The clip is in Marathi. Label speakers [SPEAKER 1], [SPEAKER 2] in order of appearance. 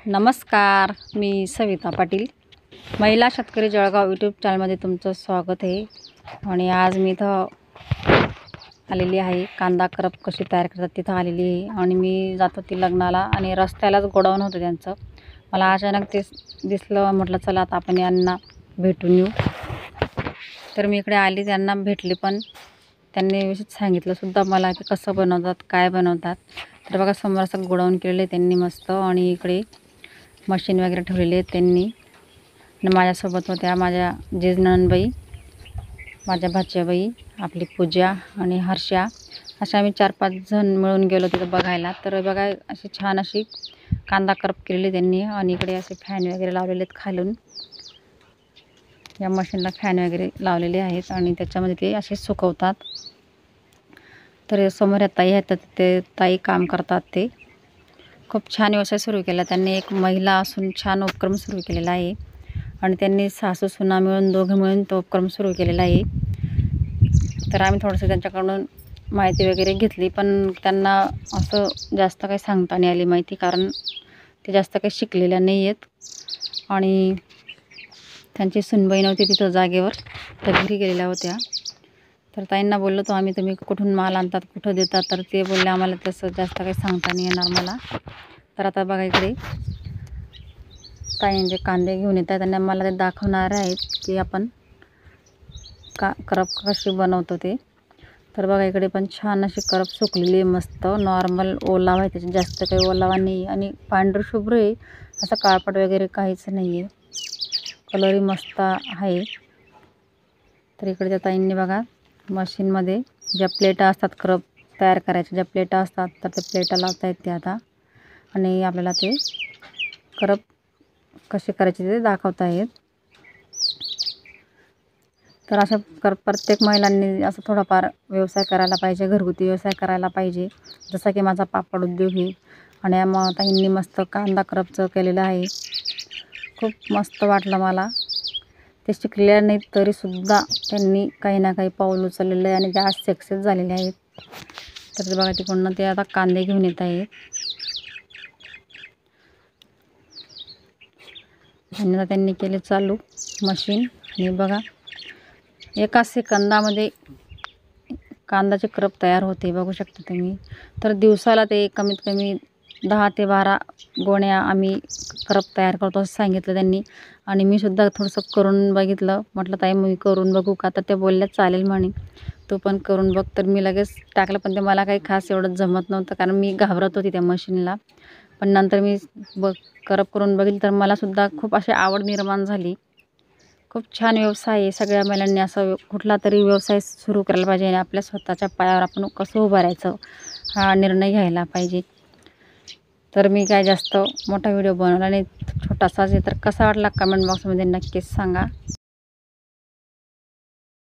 [SPEAKER 1] नमस्कार, मी सविता पाटील, महिला शेतकरी जळगाव यूट्यूब चॅनलमध्ये तुमचं स्वागत आहे। आणि आज मी इथं आलेली आहे, कांदा करप कशी तयार करतात तिथं आलेली आहे। आणि मी जात होती लग्नाला आणि रस्त्यालाच गोडाऊन होतं त्यांचं। मला अचानक ते दिसलं, म्हटलं चला आता आपण यांना भेटून येऊ। तर मी इकडे आली, त्यांना भेटले, पण त्यांनी व्यवस्थित सांगितलं सुद्धा मला की कसं बनवतात, काय बनवतात। तर बघा, समोर असं गोडाऊन केलेलं आहे त्यांनी मस्त, आणि इकडे मशीन वगैरे ठेवलेली आहेत त्यांनी। आणि माझ्यासोबत होत्या माझ्या जिजननबाई, माझ्या भाच्याबाई, आपली पूजा आणि हर्षा, अशा आम्ही 4-5 जण मिळून गेलो तिथं बघायला। तर बघा, अशी छान अशी कांदा करप केलेली त्यांनी, आणि इकडे असे फॅन वगैरे लावलेले आहेत खालून। या मशीनला फॅन वगैरे लावलेले आहेत आणि त्याच्यामध्ये ते असे सुकवतात। तर समोर ताई आहेत, ते ताई काम करतात। ते खूप छान व्यवसाय सुरू केला त्यांनी, एक महिला असून छान उपक्रम सुरू केलेला आहे। आणि त्यांनी सासू सुना मिळून दोघे मिळून तो उपक्रम सुरू केलेला आहे। तर आम्ही थोडंसं त्यांच्याकडून माहिती वगैरे घेतली, पण त्यांना असं जास्त काही सांगता नाही आली माहिती, कारण ते जास्त काही शिकलेल्या नाही आहेत। आणि त्यांची सुनबाई नव्हती तिथं जागेवर, तर घरी गेलेल्या होत्या। तर ताईंना बोललो तो आम्ही, तुम्ही कुठून माल आणतात, कुठं देतात? तर ते बोलले आम्हाला तसं जास्त काही सांगता नाही येणार मला। तर आता बघा, इकडे ताई जे कांदे घेऊन येत आहेत त्यांना मला ते दाखवणार आहेत की आपण करप कशी बनवतो ते। तर बघा, इकडे पण छान अशी करप सुकलेली आहे, मस्त नॉर्मल ओलावा आहे, त्याच्यात जास्त काही ओलावा नाही आणि पांढर शुभ्र आहे, असं काळपट वगैरे काहीच नाही आहे, कलरही मस्त आहे। तर इकडे त्या ताईंनी बघा मशीनमध्ये ज्या प्लेटा असतात करप तयार करायच्या, ज्या प्लेटा असतात, तर त्या प्लेटा लावता आहेत ते आता, आणि आपल्याला ते करप कसे करायचे ते दाखवत आहेत। तर अशा प्रत्येक महिलांनी असं थोडाफार व्यवसाय करायला पाहिजे, घरगुती व्यवसाय करायला पाहिजे, जसा की माझा पापड उद्योग आहे। आणि मग ताईंनी मस्त कांदा करपचं केलेलं आहे, खूप मस्त वाटलं मला। ते शिकलेल्या नाहीत तरीसुद्धा त्यांनी काही ना काही पाऊल उचललेलं आहे आणि ते आज सक्सेस झालेले आहेत। तर बघा, तिकडून ते आता कांदे घेऊन येत आहेत आणि आता त्यांनी केले चालू मशीन। आणि बघा, एका सेकंदामध्ये कांद्याचे करप तयार होते, बघू शकता तुम्ही। तर दिवसाला ते कमीत कमी 10 ते 12 गोण्या आम्ही करप तयार करतो असं सांगितलं त्यांनी। आणि मी सुद्धा थोडंसं करून बघितलं, म्हटलं ताई मी करून बघू का? तर ते बोलल्या चालेल म्हणे, तू पण करून बघ। तर मी लगेच टाकलं, पण ते मला काही खास एवढं जमत नव्हतं, कारण मी घाबरत होती त्या मशीनला। पण नंतर मी करप करून बघितलं, तर मलासुद्धा खूप अशी आवड निर्माण झाली। खूप छान व्यवसाय आहे, सगळ्या महिलांनी असं कुठला तरी व्यवसाय सुरू करायला पाहिजे आणि आपल्या स्वतःच्या पायावर आपण कसं उभं राहायचं हा निर्णय घ्यायला पाहिजे। तर मी काय जास्त मोठा व्हिडिओ बनवला नाही, छोटासाच आहे। तर कसा वाटला कमेंट बॉक्समध्ये नक्कीच सांगा।